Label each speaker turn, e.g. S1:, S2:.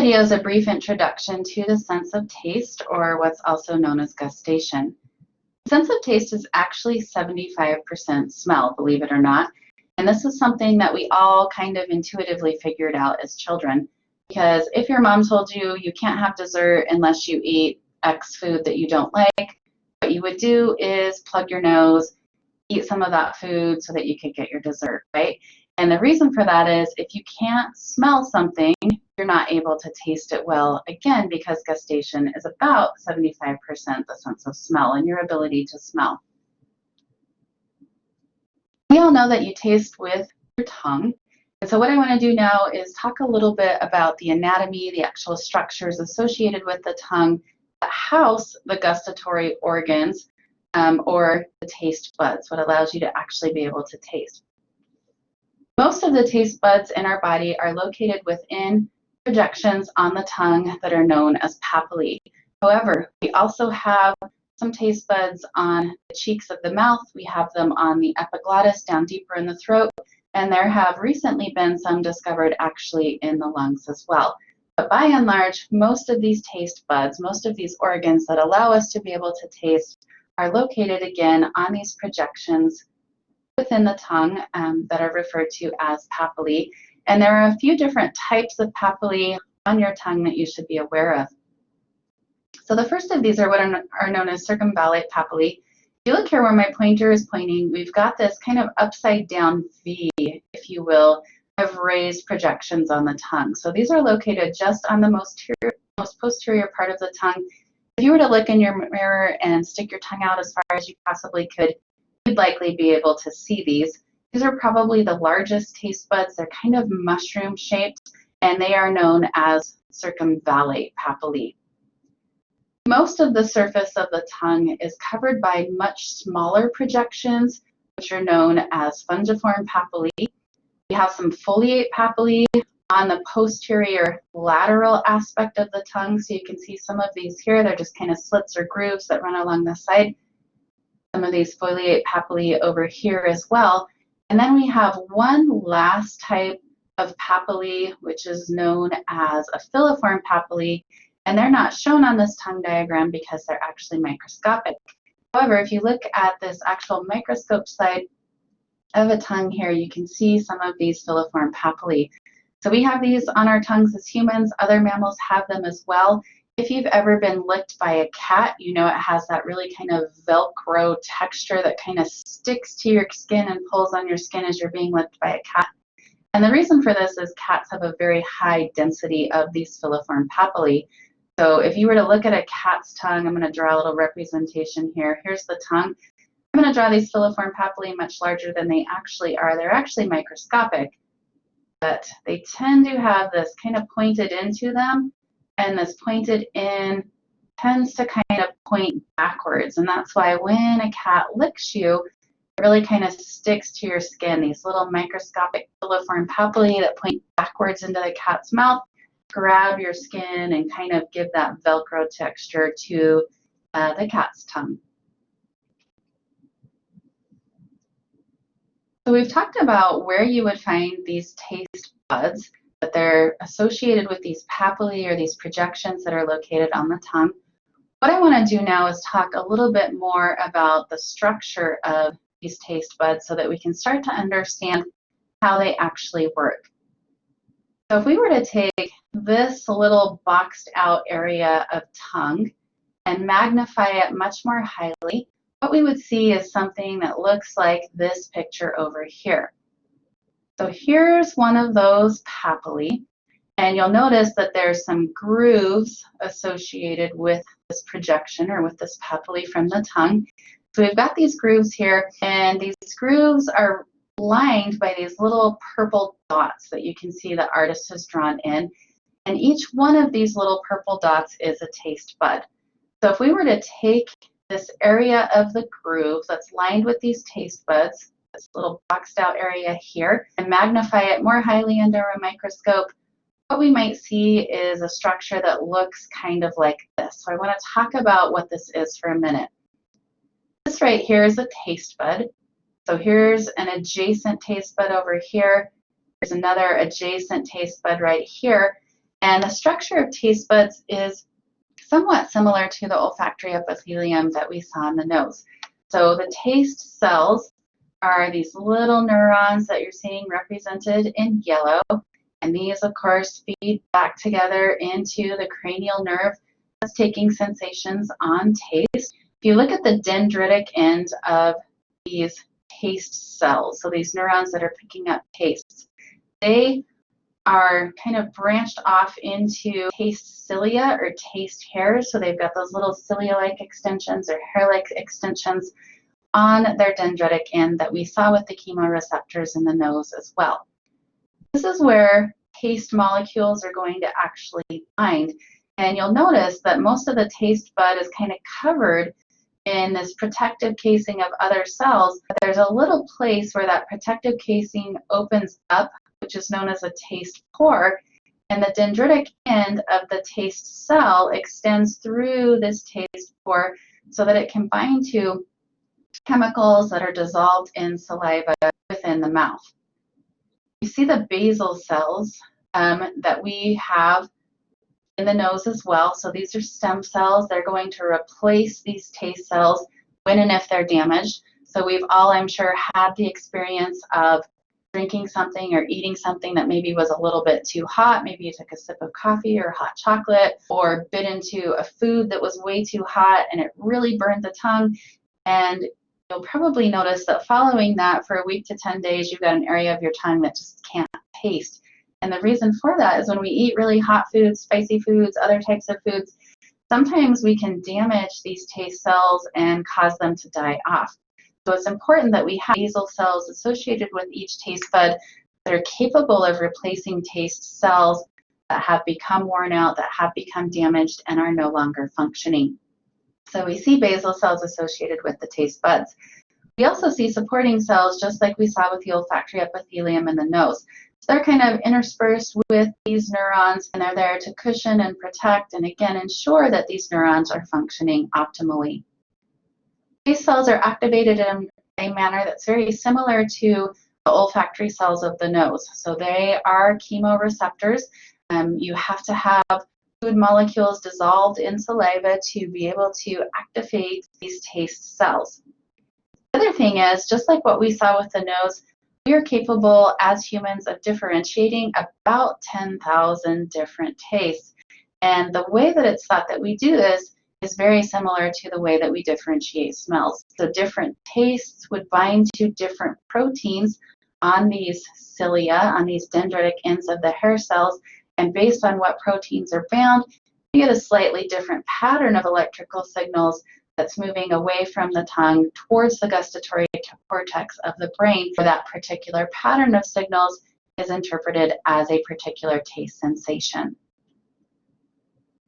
S1: video is a brief introduction to the sense of taste, or what's also known as gustation. The sense of taste is actually 75% smell, believe it or not. And this is something that we all kind of intuitively figured out as children. Because if your mom told you you can't have dessert unless you eat X food that you don't like, what you would do is plug your nose, eat some of that food so that you could get your dessert, right? And the reason for that is if you can't smell something, you're not able to taste it well, again, because gustation is about 75% the sense of smell and your ability to smell. We all know that you taste with your tongue. And so what I want to do now is talk a little bit about the anatomy, the actual structures associated with the tongue that house the gustatory organs or the taste buds, what allows you to actually be able to taste. Most of the taste buds in our body are located within projections on the tongue that are known as papillae. However, we also have some taste buds on the cheeks of the mouth. We have them on the epiglottis, down deeper in the throat, and there have recently been some discovered actually in the lungs as well. But by and large, most of these taste buds, most of these organs that allow us to be able to taste are located again on these projections within the tongue that are referred to as papillae. And there are a few different types of papillae on your tongue that you should be aware of. So the first of these are what are known as Circumvallate Papillae. If you look here where my pointer is pointing, we've got this kind of upside down V, if you will, of raised projections on the tongue. So these are located just on the most posterior part of the tongue. If you were to look in your mirror and stick your tongue out as far as you possibly could, you'd likely be able to see these. These are probably the largest taste buds. They're kind of mushroom shaped, and they are known as Circumvallate Papillae. Most of the surface of the tongue is covered by much smaller projections, which are known as Fungiform Papillae. We have some Foliate Papillae on the posterior lateral aspect of the tongue. So you can see some of these here. They're just kind of slits or grooves that run along the side. Some of these Foliate Papillae over here as well. And then we have one last type of papillae, which is known as a Filiform Papillae. And they're not shown on this tongue diagram because they're actually microscopic. However, if you look at this actual microscope side of a tongue here, you can see some of these Filiform Papillae. So we have these on our tongues as humans. Other mammals have them as well. If you've ever been licked by a cat, you know it has that really kind of Velcro texture that kind of sticks to your skin and pulls on your skin as you're being licked by a cat. And the reason for this is cats have a very high density of these Filiform Papillae. So if you were to look at a cat's tongue, I'm going to draw a little representation here. Here's the tongue. I'm going to draw these Filiform Papillae much larger than they actually are. They're actually microscopic, but they tend to have this kind of pointed into them, and this pointed in tends to kind of point backwards. And that's why when a cat licks you, it really kind of sticks to your skin. These little microscopic Filiform Papillae that point backwards into the cat's mouth grab your skin and kind of give that Velcro texture to the cat's tongue. So we've talked about where you would find these taste buds, but they're associated with these papillae or these projections that are located on the tongue. What I want to do now is talk a little bit more about the structure of these taste buds so that we can start to understand how they actually work. So if we were to take this little boxed out area of tongue and magnify it much more highly, what we would see is something that looks like this picture over here. So here's one of those papillae, and you'll notice that there's some grooves associated with this projection or with this papillae from the tongue. So we've got these grooves here, and these grooves are lined by these little purple dots that you can see the artist has drawn in. And each one of these little purple dots is a taste bud. So if we were to take this area of the groove that's lined with these taste buds, this little boxed out area here, and magnify it more highly under a microscope, what we might see is a structure that looks kind of like this. So I want to talk about what this is for a minute. This right here is a taste bud. So here's an adjacent taste bud over here. There's another adjacent taste bud right here. And the structure of taste buds is somewhat similar to the olfactory epithelium that we saw in the nose. So the taste cells are these little neurons that you're seeing represented in yellow. And these, of course, feed back together into the cranial nerve that's taking sensations on taste. If you look at the dendritic end of these taste cells, so these neurons that are picking up tastes, they are kind of branched off into taste cilia or taste hairs. So they've got those little cilia-like extensions or hair-like extensions on their dendritic end that we saw with the chemoreceptors in the nose as well. This is where taste molecules are going to actually bind. And you'll notice that most of the taste bud is kind of covered in this protective casing of other cells. But there's a little place where that protective casing opens up, which is known as a taste pore, and the dendritic end of the taste cell extends through this taste pore so that it can bind to chemicals that are dissolved in saliva within the mouth. You see the basal cells that we have in the nose as well. So these are stem cells. They're going to replace these taste cells when and if they're damaged. So we've all, I'm sure, had the experience of drinking something or eating something that maybe was a little bit too hot. Maybe you took a sip of coffee or hot chocolate, or bit into a food that was way too hot and it really burned the tongue. And you'll probably notice that following that, for a week to 10 days, you've got an area of your tongue that just can't taste. And the reason for that is when we eat really hot foods, spicy foods, other types of foods, sometimes we can damage these taste cells and cause them to die off. So it's important that we have basal cells associated with each taste bud that are capable of replacing taste cells that have become worn out, that have become damaged, and are no longer functioning. So we see basal cells associated with the taste buds. We also see supporting cells, just like we saw with the olfactory epithelium in the nose. So they're kind of interspersed with these neurons, and they're there to cushion and protect and, again, ensure that these neurons are functioning optimally. Taste cells are activated in a manner that's very similar to the olfactory cells of the nose. So they are chemoreceptors. You have to have food molecules dissolved in saliva to be able to activate these taste cells. The other thing is, just like what we saw with the nose, we are capable as humans of differentiating about 10,000 different tastes. And the way that it's thought that we do this is very similar to the way that we differentiate smells. So different tastes would bind to different proteins on these cilia, on these dendritic ends of the hair cells, and based on what proteins are bound, you get a slightly different pattern of electrical signals that's moving away from the tongue towards the gustatory cortex of the brain, where that particular pattern of signals is interpreted as a particular taste sensation.